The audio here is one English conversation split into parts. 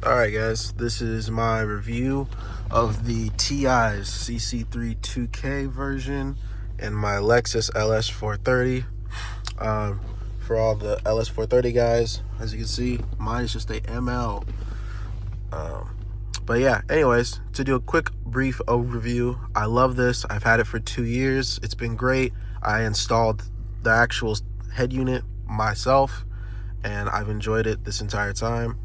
Alright guys, this is my review of the T'EYES CC3 2K version and my Lexus Ls430. For all the Ls430 guys, as you can see, mine is just a ML. But yeah, anyways, to do a quick brief overview, I love this. I've had it for 2 years. It's been great. I installed the actual head unit myself, and I've enjoyed it this entire time.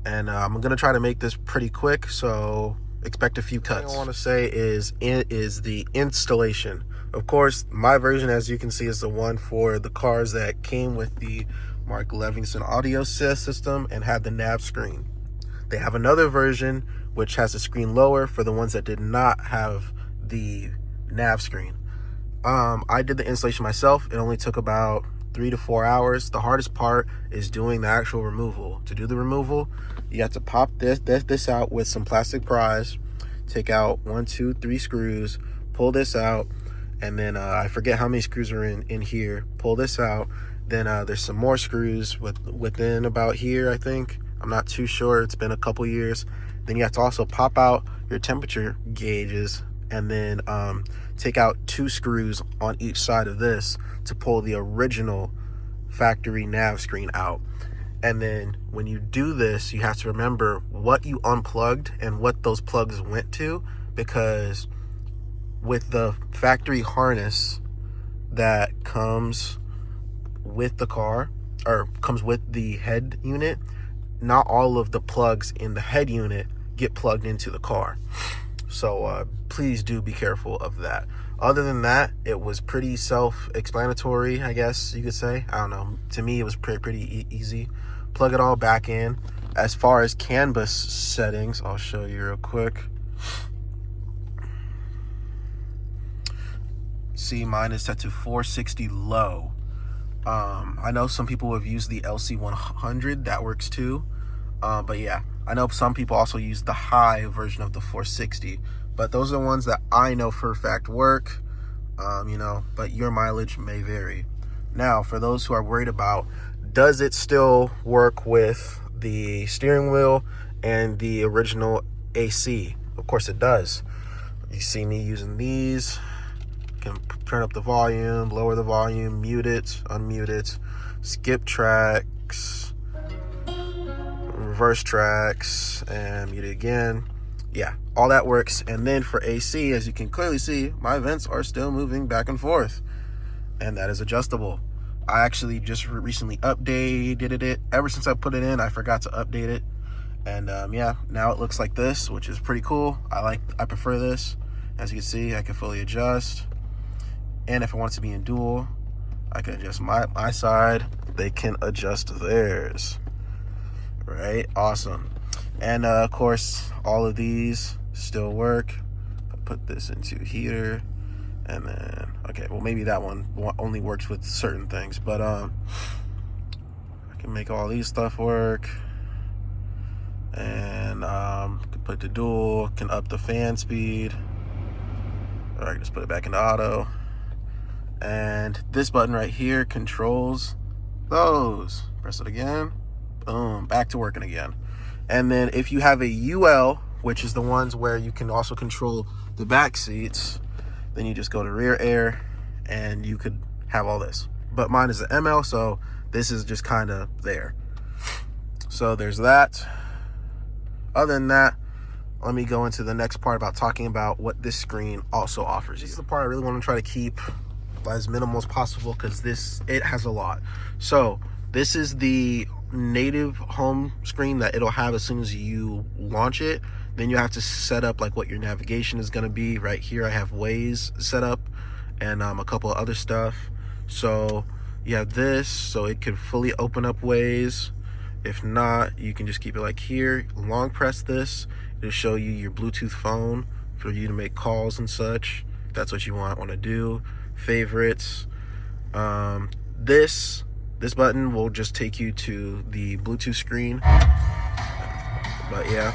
And I'm gonna try to make this pretty quick, so expect a few cuts. What I want to say is the installation. Of course, my version, as you can see, is the one for the cars that came with the Mark Levinson audio system and had the nav screen. They have another version which has the screen lower for the ones that did not have the nav screen. I did the installation myself. It only took about 3 to 4 hours. The hardest part is doing the actual removal. To do the removal, you have to pop this out with some plastic pries, take out 1, 2, 3 screws, pull this out, and then I forget how many screws are in here. Pull this out. Then there's some more screws within about here, I think. I'm not too sure. It's been a couple years. Then you have to also pop out your temperature gauges, and then take out 2 screws on each side of this to pull the original factory nav screen out. And then when you do this, you have to remember what you unplugged and what those plugs went to, because with the factory harness that comes with the car, or comes with the head unit, not all of the plugs in the head unit get plugged into the car. So please do be careful of that. Other than that, it was pretty self-explanatory, I guess you could say. I don't know. To me, it was pretty easy. Plug it all back in. As far as canvas settings, I'll show you real quick. See, mine is set to 460 low. I know some people have used the LC100. That works too. But yeah, I know some people also use the high version of the 460. But those are the ones that I know for a fact work, but your mileage may vary. Now, for those who are worried about, does it still work with the steering wheel and the original AC? Of course it does. You see me using these. Can turn up the volume, lower the volume, mute it, unmute it, skip tracks, reverse tracks, and mute it again. Yeah, all that works. And then for AC, as you can clearly see, my vents are still moving back and forth, and that is adjustable. I actually just recently updated it. Ever since I put it in, I forgot to update it. And yeah, now it looks like this, which is pretty cool. I prefer this. As you can see, I can fully adjust. And if I want it to be in dual, I can adjust my side. They can adjust theirs. Right? Awesome. And of course, all of these still work. I put this into here, and then, okay, well, maybe that one only works with certain things, but I can make all these stuff work. And can put the dual, can up the fan speed. All right, just put it back into auto. And this button right here controls those. Press it again. Boom, back to working again. And then if you have a UL, which is the ones where you can also control the back seats, then you just go to rear air and you could have all this. But mine is an ML, so this is just kind of there. So there's that. Other than that, let me go into the next part about talking about what this screen also offers you. This is the part I really want to try to keep as minimal as possible, because it has a lot. So this is the native home screen that it'll have as soon as you launch it. Then you have to set up like what your navigation is going to be. Right here I have Waze set up, and a couple of other stuff. So you have this, so it can fully open up Waze. If not, you can just keep it like here. Long press this, it'll show you your Bluetooth phone for you to make calls and such. If that's what you want to do. Favorites. This button will just take you to the Bluetooth screen. But yeah.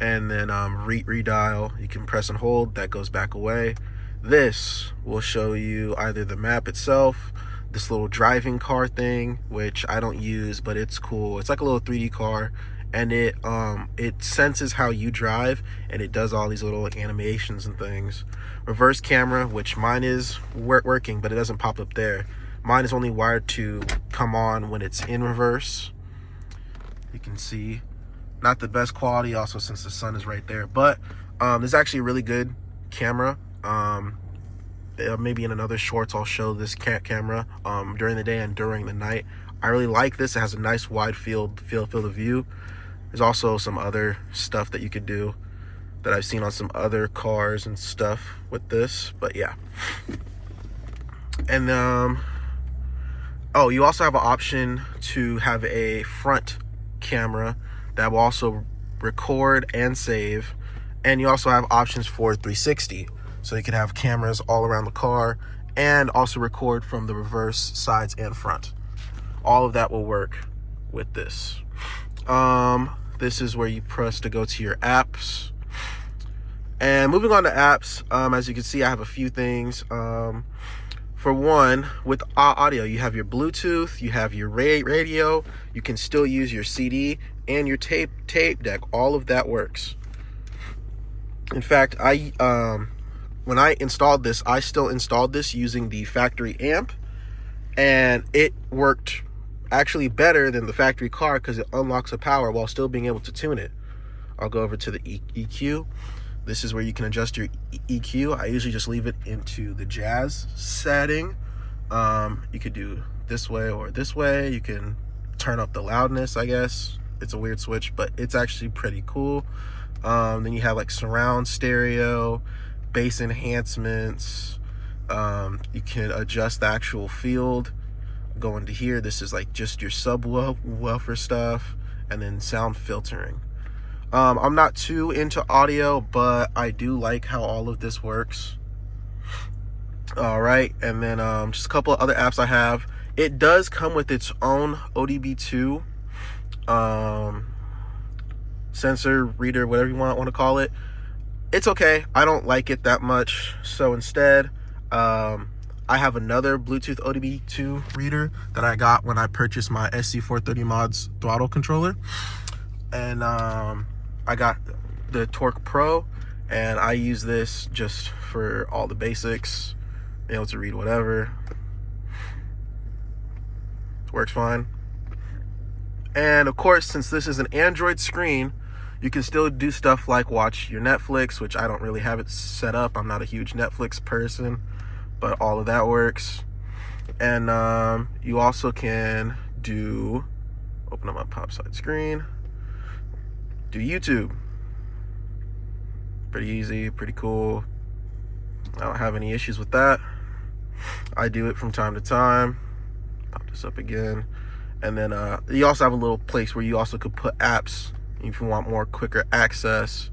And then redial, you can press and hold, that goes back away. This will show you either the map itself, this little driving car thing, which I don't use, but it's cool. It's like a little 3D car, and it senses how you drive, and it does all these little animations and things. Reverse camera, which mine is working, but it doesn't pop up there. Mine is only wired to come on when it's in reverse. You can see, not the best quality also since the sun is right there, but this is actually a really good camera. Maybe in another shorts I'll show this camera during the day and during the night. I really like this. It has a nice wide field of view. There's also some other stuff that you could do that I've seen on some other cars and stuff with this, but yeah. And oh, you also have an option to have a front camera that will also record and save, and you also have options for 360, so you can have cameras all around the car and also record from the reverse, sides, and front. All of that will work with this. This is where you press to go to your apps. And moving on to apps, as you can see, I have a few things. For one, with audio, you have your Bluetooth, you have your radio, you can still use your CD and your tape deck. All of that works. In fact, when I installed this, I still installed this using the factory amp, and it worked actually better than the factory car because it unlocks the power while still being able to tune it. I'll go over to the EQ. This is where you can adjust your EQ. I usually just leave it into the jazz setting. You could do this way or this way. You can turn up the loudness, I guess. It's a weird switch, but it's actually pretty cool. Then you have like surround stereo, bass enhancements. You can adjust the actual field. Go into here. This is like just your subwoofer stuff, and then sound filtering. I'm not too into audio, but I do like how all of this works. All right, and then just a couple of other apps I have. It does come with its own ODB2 sensor, reader, whatever you want to call it. It's okay. I don't like it that much. So instead, I have another Bluetooth ODB2 reader that I got when I purchased my SC430 mods throttle controller. And I got the Torque Pro, and I use this just for all the basics, being able to read whatever. It works fine. And of course, since this is an Android screen, you can still do stuff like watch your Netflix, which I don't really have it set up. I'm not a huge Netflix person, but all of that works. And you also can open up my pop side screen, do YouTube. Pretty easy, pretty cool. I don't have any issues with that. I do it from time to time. Pop this up again. And then you also have a little place where you also could put apps if you want more quicker access.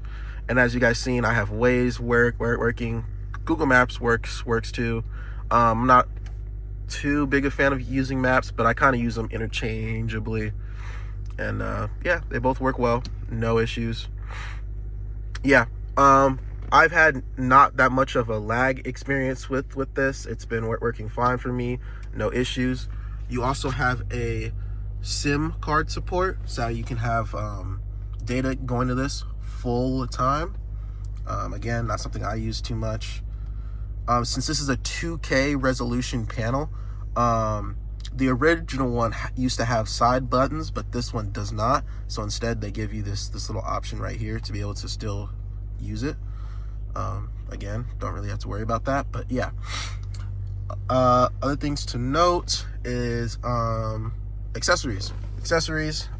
And as you guys seen, I have Waze working. Google Maps works too. I'm not too big a fan of using maps, but I kind of use them interchangeably. And yeah, they both work well. No issues. Yeah. I've had not that much of a lag experience with this. It's been working fine for me. No issues. You also have a SIM card support, so you can have data going to this full time. Again, not something I use too much. Since this is a 2K resolution panel, the original one used to have side buttons, but this one does not. So instead, they give you this little option right here to be able to still use it. Again, don't really have to worry about that, but yeah. Other things to note is accessories.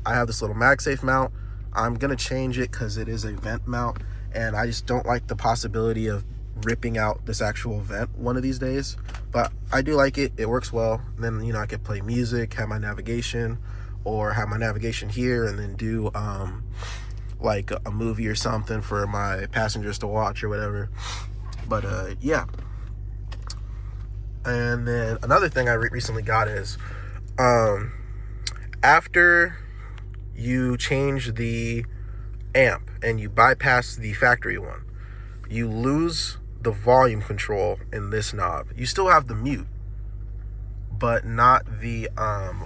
I have this little MagSafe mount. I'm gonna change it because it is a vent mount, and I just don't like the possibility of ripping out this actual vent one of these days. But I do like it. It works well. And then, you know, I could play music, have my navigation, or have my navigation here, and then do like a movie or something for my passengers to watch or whatever. But yeah. And then another thing I recently got is after you change the amp and you bypass the factory one, you lose the volume control in this knob. You still have the mute, but not the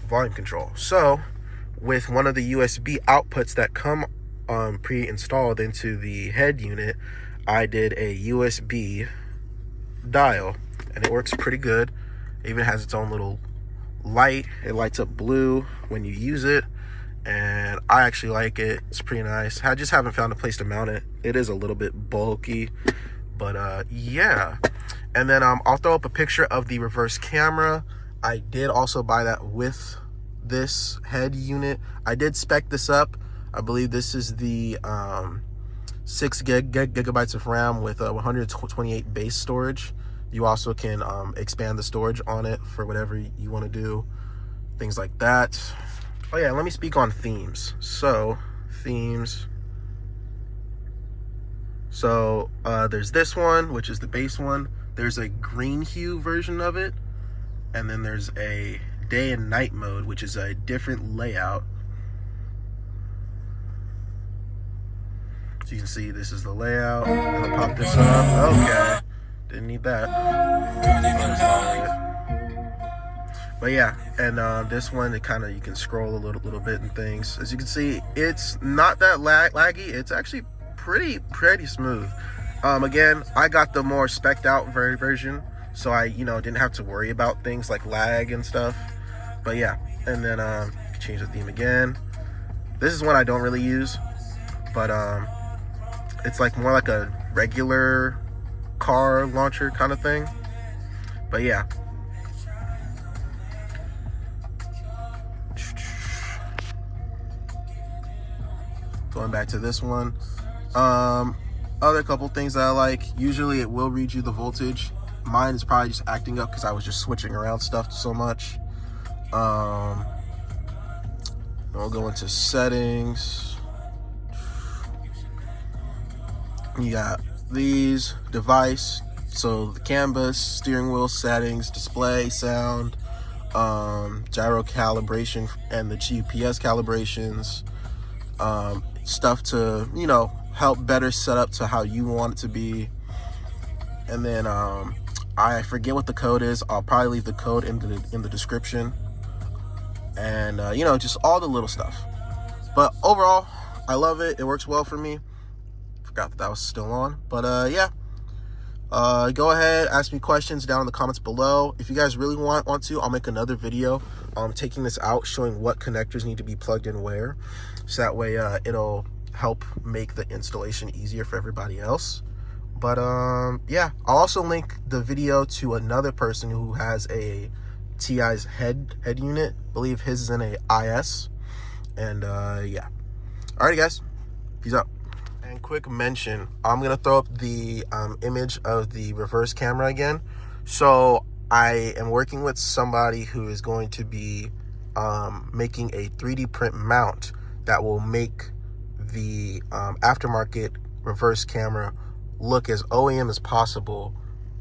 volume control. So with one of the USB outputs that come pre-installed into the head unit, I did a USB dial, and it works pretty good. It even has its own little light. It lights up blue when you use it, and I actually like it. It's pretty nice. I just haven't found a place to mount it. It is a little bit bulky, but yeah. And then I'll throw up a picture of the reverse camera. I did also buy that with this head unit. I did spec this up. I believe this is the 6 gigabytes of RAM with 128 base storage. You also can expand the storage on it for whatever you want to do, things like that. Oh yeah, let me speak on themes. So themes. So there's this one, which is the base one. There's a green hue version of it, and then there's a day and night mode, which is a different layout. So you can see this is the layout. I'm gonna pop this up. Okay, didn't need that. But yeah, and this one, it kind of, you can scroll a little bit and things. As you can see, it's not that laggy. It's actually pretty smooth. Again, I got the more specced out version, so I didn't have to worry about things like lag and stuff. But yeah, and then change the theme again. This is one I don't really use, but it's like more like a regular car launcher kind of thing. But yeah. Going back to this one. Other couple things that I like. Usually it will read you the voltage. Mine is probably just acting up because I was just switching around stuff so much. We'll go into settings. You got these, device, so the canvas, steering wheel settings, display, sound, gyro calibration, and the GPS calibrations, stuff to help better set up to how you want it to be. And then I forget what the code is. I'll probably leave the code in the description, and just all the little stuff. But overall, I love it. It works well for me. Forgot that was still on, but yeah. Go ahead, ask me questions down in the comments below. If you guys really want to, I'll make another video taking this out, showing what connectors need to be plugged in where, so that way it'll help make the installation easier for everybody else. But yeah, I'll also link the video to another person who has a TEYES head unit. I believe his is in a IS. And yeah. Alrighty guys, peace out. And quick mention, I'm gonna throw up the image of the reverse camera again. So I am working with somebody who is going to be making a 3D print mount that will make the aftermarket reverse camera look as OEM as possible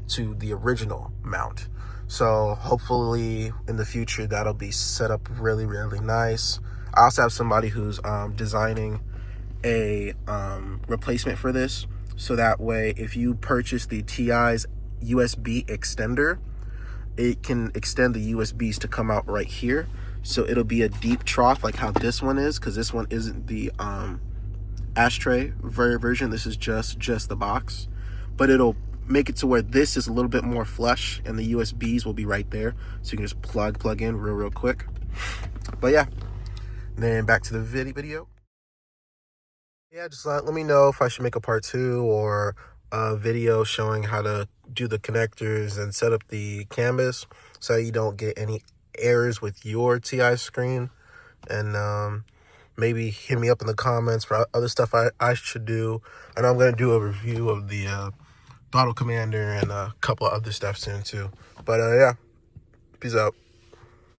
to the original mount. So hopefully in the future that'll be set up really nice. I also have somebody who's designing a replacement for this, so that way if you purchase the TEYES USB extender, it can extend the USBs to come out right here. So it'll be a deep trough like how this one is, because this one isn't the ashtray version. This is just the box, but it'll make it to where this is a little bit more flush and the USBs will be right there, so you can just plug in real quick. But yeah, then back to the video. Yeah, just let me know if I should make a part 2 or a video showing how to do the connectors and set up the canvas so you don't get any errors with your TI screen. And maybe hit me up in the comments for other stuff I should do. And I'm going to do a review of the throttle commander and a couple of other stuff soon too. But yeah, peace out.